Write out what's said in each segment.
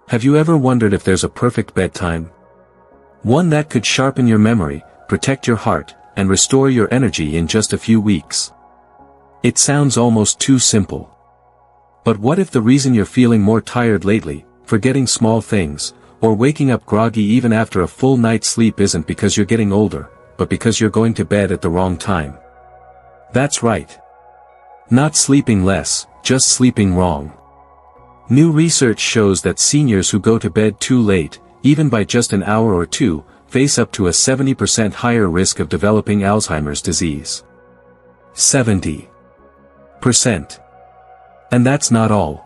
Have you ever wondered if there's a perfect bedtime? One that could sharpen your memory, protect your heart, and restore your energy in just a few weeks. It sounds almost too simple. But what if the reason you're feeling more tired lately, forgetting small things, or waking up groggy even after a full night's sleep isn't because you're getting older, but because you're going to bed at the wrong time? That's right. Not sleeping less, just sleeping wrong. New research shows that seniors who go to bed too late, even by just an hour or two, face up to a 70% higher risk of developing Alzheimer's disease. 70%. And that's not all.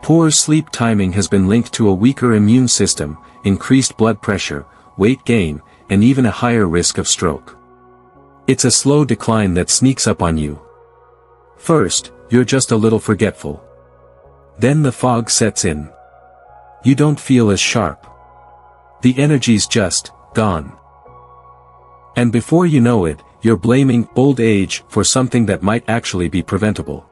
Poor sleep timing has been linked to a weaker immune system, increased blood pressure, weight gain, and even a higher risk of stroke. It's a slow decline that sneaks up on you. First, you're just a little forgetful. Then the fog sets in. You don't feel as sharp. The energy's just gone. And before you know it, you're blaming old age for something that might actually be preventable.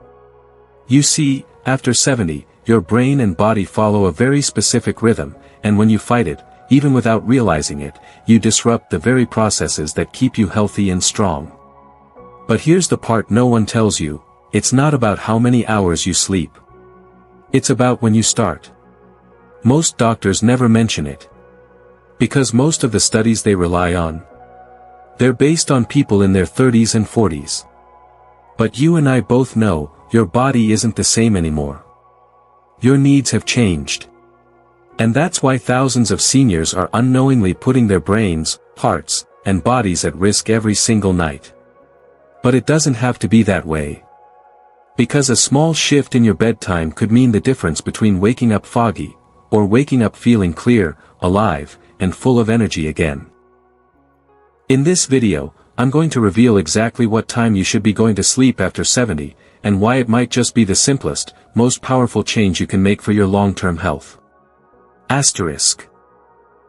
You see, after 70, your brain and body follow a very specific rhythm, and when you fight it, even without realizing it, you disrupt the very processes that keep you healthy and strong. But here's the part no one tells you: it's not about how many hours you sleep. It's about when you start. Most doctors never mention it. Because most of the studies they rely on, they're based on people in their 30s and 40s. But you and I both know, your body isn't the same anymore. Your needs have changed. And that's why thousands of seniors are unknowingly putting their brains, hearts, and bodies at risk every single night. But it doesn't have to be that way. Because a small shift in your bedtime could mean the difference between waking up foggy, or waking up feeling clear, alive, and full of energy again. In this video, I'm going to reveal exactly what time you should be going to sleep after 70, and why it might just be the simplest, most powerful change you can make for your long-term health. Asterisk.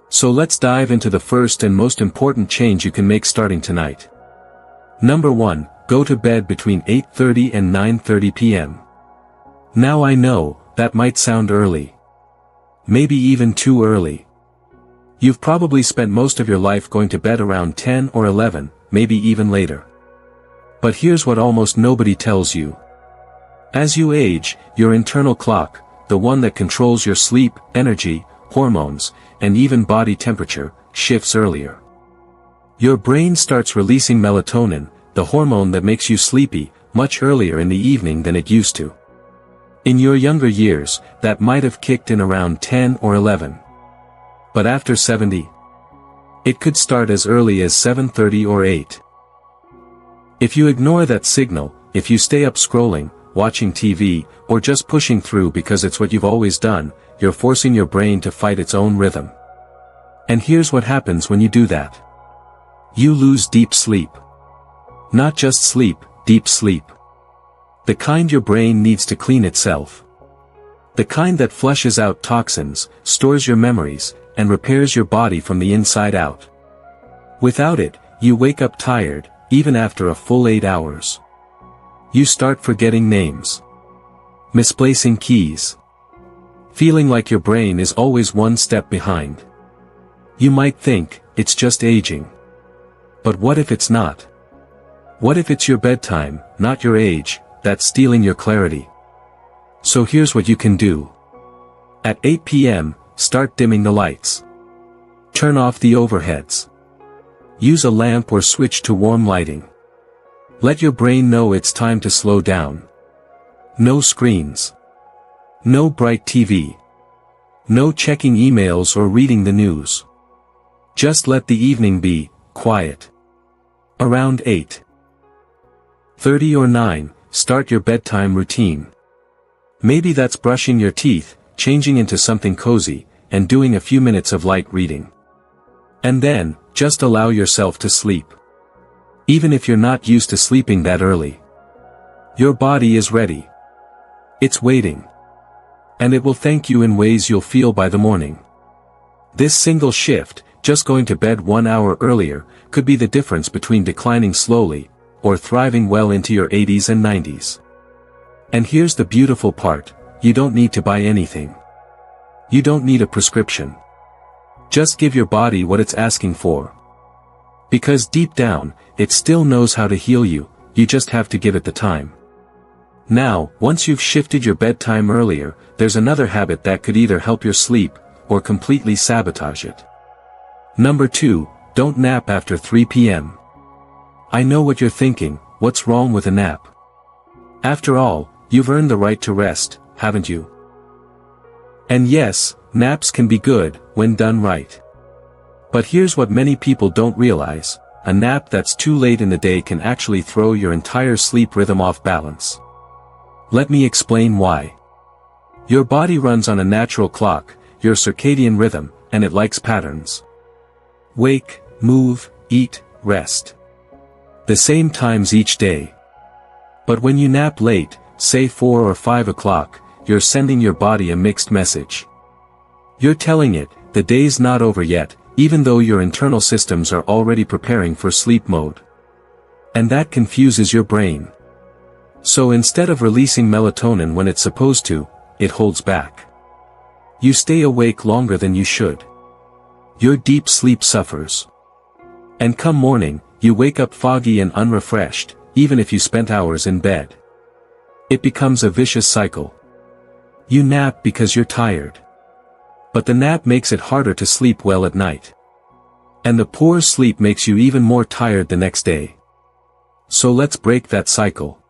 So let's dive into the first and most important change you can make starting tonight. Number 1, go to bed between 8:30 and 9:30 p.m. Now I know, that might sound early. Maybe even too early. You've probably spent most of your life going to bed around 10 or 11, maybe even later. But here's what almost nobody tells you. As you age, your internal clock, the one that controls your sleep, energy, hormones, and even body temperature, shifts earlier. Your brain starts releasing melatonin, the hormone that makes you sleepy, much earlier in the evening than it used to. In your younger years, that might have kicked in around 10 or 11. But after 70, it could start as early as 7:30 or 8. If you ignore that signal, if you stay up scrolling, watching TV, or just pushing through because it's what you've always done, you're forcing your brain to fight its own rhythm. And here's what happens when you do that. You lose deep sleep. Not just sleep, deep sleep. The kind your brain needs to clean itself. The kind that flushes out toxins, stores your memories, and repairs your body from the inside out. Without it, you wake up tired, even after a full 8 hours. You start forgetting names. Misplacing keys. Feeling like your brain is always one step behind. You might think, it's just aging. But what if it's not? What if it's your bedtime, not your age, that's stealing your clarity? So here's what you can do. At 8 p.m., start dimming the lights. Turn off the overheads. Use a lamp or switch to warm lighting. Let your brain know it's time to slow down. No screens. No bright TV. No checking emails or reading the news. Just let the evening be quiet. Around 8:30 or 9, start your bedtime routine. Maybe that's brushing your teeth, changing into something cozy, and doing a few minutes of light reading. And then, just allow yourself to sleep. Even if you're not used to sleeping that early. Your body is ready. It's waiting. And it will thank you in ways you'll feel by the morning. This single shift, just going to bed 1 hour earlier, could be the difference between declining slowly, or thriving well into your 80s and 90s. And here's the beautiful part, you don't need to buy anything. You don't need a prescription. Just give your body what it's asking for. Because deep down, it still knows how to heal you, you just have to give it the time. Now, once you've shifted your bedtime earlier, there's another habit that could either help your sleep, or completely sabotage it. Number 2, don't nap after 3 p.m. I know what you're thinking, what's wrong with a nap? After all, you've earned the right to rest, haven't you? And yes, naps can be good, when done right. But here's what many people don't realize, a nap that's too late in the day can actually throw your entire sleep rhythm off balance. Let me explain why. Your body runs on a natural clock, your circadian rhythm, and it likes patterns. Wake, move, eat, rest. The same times each day. But when you nap late, say 4 or 5 o'clock, you're sending your body a mixed message. You're telling it, the day's not over yet, even though your internal systems are already preparing for sleep mode. And that confuses your brain. So instead of releasing melatonin when it's supposed to, it holds back. You stay awake longer than you should. Your deep sleep suffers. And come morning, you wake up foggy and unrefreshed, even if you spent hours in bed. It becomes a vicious cycle. You nap because you're tired. But the nap makes it harder to sleep well at night. And the poor sleep makes you even more tired the next day. So let's break that cycle.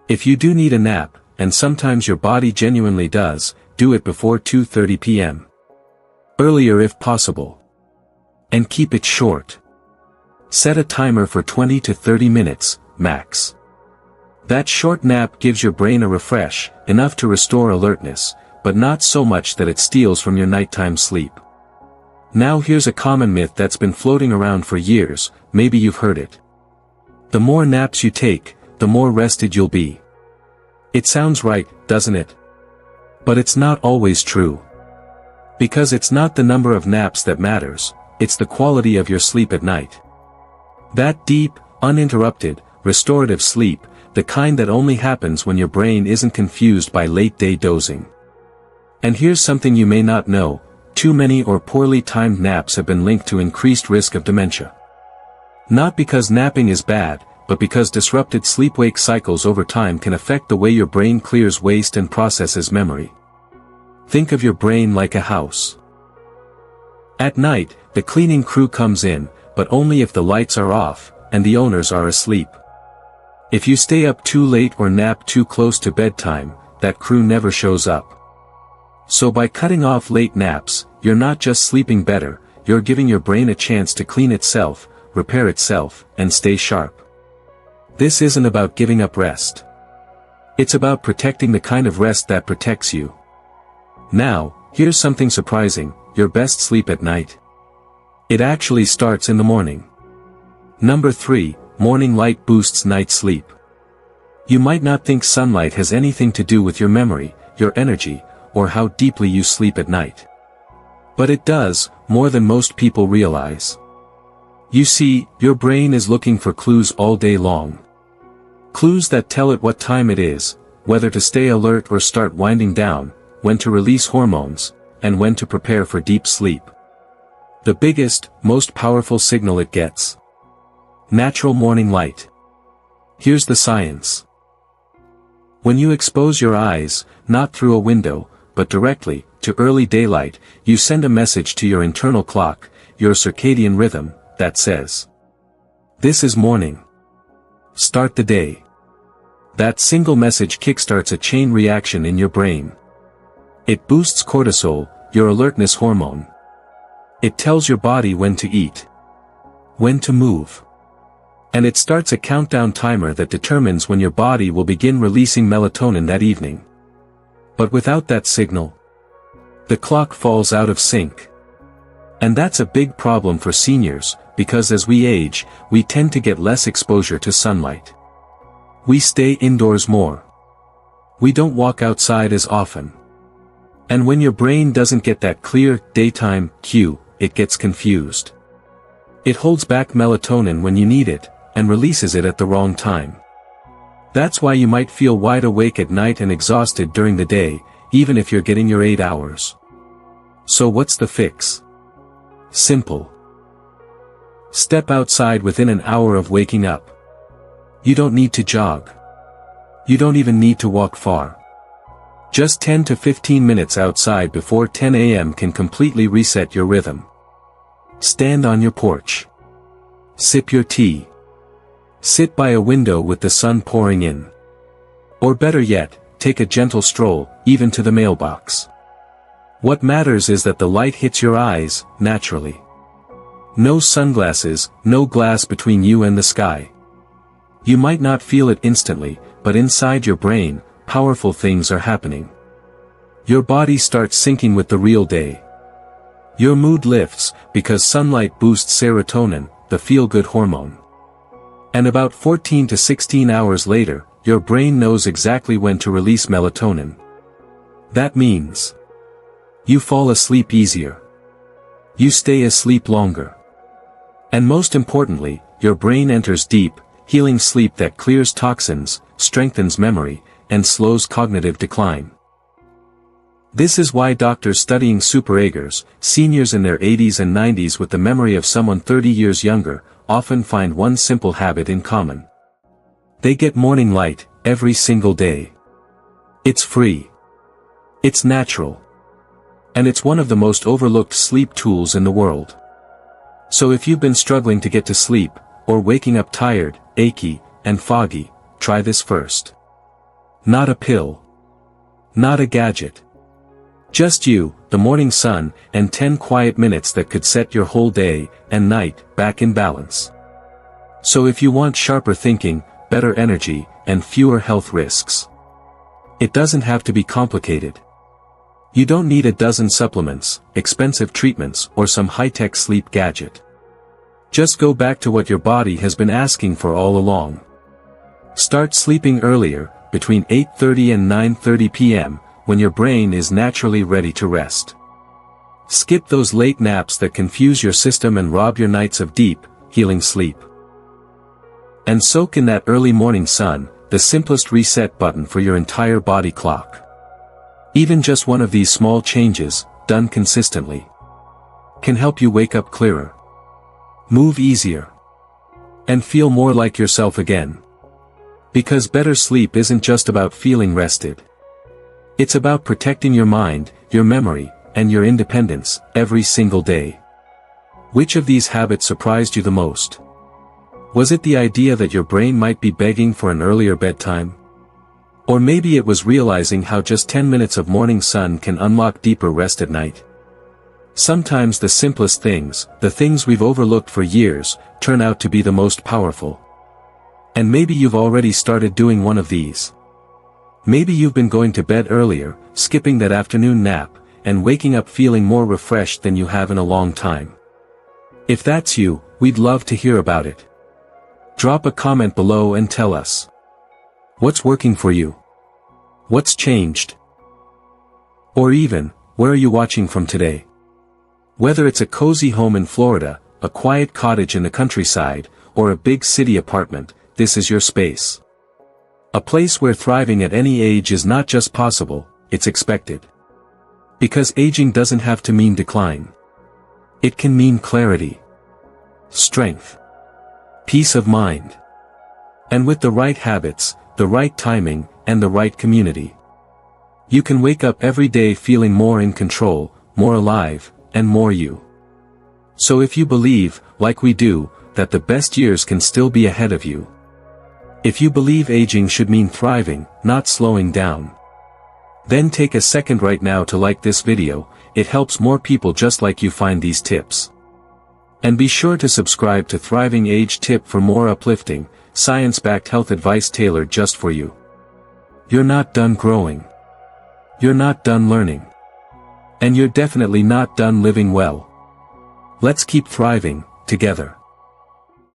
If you do need a nap, and sometimes your body genuinely does, do it before 2:30 p.m. Earlier if possible. And keep it short. Set a timer for 20 to 30 minutes, max. That short nap gives your brain a refresh, enough to restore alertness, but not so much that it steals from your nighttime sleep. Now here's a common myth that's been floating around for years, maybe you've heard it. The more naps you take, the more rested you'll be. It sounds right, doesn't it? But it's not always true. Because it's not the number of naps that matters, it's the quality of your sleep at night. That deep, uninterrupted, restorative sleep, the kind that only happens when your brain isn't confused by late-day dozing. And here's something you may not know, too many or poorly timed naps have been linked to increased risk of dementia. Not because napping is bad, but because disrupted sleep-wake cycles over time can affect the way your brain clears waste and processes memory. Think of your brain like a house. At night, the cleaning crew comes in, but only if the lights are off, and the owners are asleep. If you stay up too late or nap too close to bedtime, that crew never shows up. So by cutting off late naps, you're not just sleeping better, you're giving your brain a chance to clean itself, repair itself, and stay sharp. This isn't about giving up rest. It's about protecting the kind of rest that protects you. Now, here's something surprising, your best sleep at night. It actually starts in the morning. Number 3, morning light boosts night sleep. You might not think sunlight has anything to do with your memory, your energy, or how deeply you sleep at night. But it does, more than most people realize. You see, your brain is looking for clues all day long. Clues that tell it what time it is, whether to stay alert or start winding down, when to release hormones, and when to prepare for deep sleep. The biggest, most powerful signal it gets. Natural morning light. Here's the science. When you expose your eyes, not through a window, but directly, to early daylight, you send a message to your internal clock, your circadian rhythm, that says, "This is morning. Start the day." That single message kickstarts a chain reaction in your brain. It boosts cortisol, your alertness hormone. It tells your body when to eat, when to move. And it starts a countdown timer that determines when your body will begin releasing melatonin that evening. But without that signal, the clock falls out of sync. And that's a big problem for seniors, because as we age, we tend to get less exposure to sunlight. We stay indoors more. We don't walk outside as often. And when your brain doesn't get that clear, daytime cue, it gets confused. It holds back melatonin when you need it, and releases it at the wrong time. That's why you might feel wide awake at night and exhausted during the day, even if you're getting your 8 hours. So what's the fix? Simple. Step outside within an hour of waking up. You don't need to jog. You don't even need to walk far. Just 10 to 15 minutes outside before 10 a.m. can completely reset your rhythm. Stand on your porch. Sip your tea. Sit by a window with the sun pouring in. Or better yet, take a gentle stroll, even to the mailbox. What matters is that the light hits your eyes, naturally. No sunglasses, no glass between you and the sky. You might not feel it instantly, but inside your brain, powerful things are happening. Your body starts syncing with the real day. Your mood lifts, because sunlight boosts serotonin, the feel-good hormone. And about 14 to 16 hours later, your brain knows exactly when to release melatonin. That means you fall asleep easier. You stay asleep longer. And most importantly, your brain enters deep, healing sleep that clears toxins, strengthens memory, and slows cognitive decline. This is why doctors studying superagers, seniors in their 80s and 90s with the memory of someone 30 years younger, often find one simple habit in common. They get morning light, every single day. It's free. It's natural. And it's one of the most overlooked sleep tools in the world. So if you've been struggling to get to sleep, or waking up tired, achy, and foggy, try this first. Not a pill. Not a gadget. Just you, the morning sun, and 10 quiet minutes that could set your whole day, and night, back in balance. So if you want sharper thinking, better energy, and fewer health risks, it doesn't have to be complicated. You don't need a dozen supplements, expensive treatments, or some high-tech sleep gadget. Just go back to what your body has been asking for all along. Start sleeping earlier, between 8:30 and 9:30 p.m., when your brain is naturally ready to rest. Skip those late naps that confuse your system and rob your nights of deep, healing sleep. And soak in that early morning sun, the simplest reset button for your entire body clock. Even just one of these small changes, done consistently, can help you wake up clearer, move easier, and feel more like yourself again. Because better sleep isn't just about feeling rested. It's about protecting your mind, your memory, and your independence, every single day. Which of these habits surprised you the most? Was it the idea that your brain might be begging for an earlier bedtime? Or maybe it was realizing how just 10 minutes of morning sun can unlock deeper rest at night. Sometimes the simplest things, the things we've overlooked for years, turn out to be the most powerful. And maybe you've already started doing one of these. Maybe you've been going to bed earlier, skipping that afternoon nap, and waking up feeling more refreshed than you have in a long time. If that's you, we'd love to hear about it. Drop a comment below and tell us. What's working for you? What's changed? Or even, where are you watching from today? Whether it's a cozy home in Florida, a quiet cottage in the countryside, or a big city apartment, this is your space. A place where thriving at any age is not just possible, it's expected. Because aging doesn't have to mean decline. It can mean clarity, strength, peace of mind. And with the right habits, the right timing, and the right community, you can wake up every day feeling more in control, more alive, and more you. So if you believe, like we do, that the best years can still be ahead of you, if you believe aging should mean thriving, not slowing down, then take a second right now to like this video. It helps more people just like you find these tips. And be sure to subscribe to Thriving Age Tip for more uplifting, science-backed health advice tailored just for you. You're not done growing. You're not done learning. And you're definitely not done living well. Let's keep thriving, together.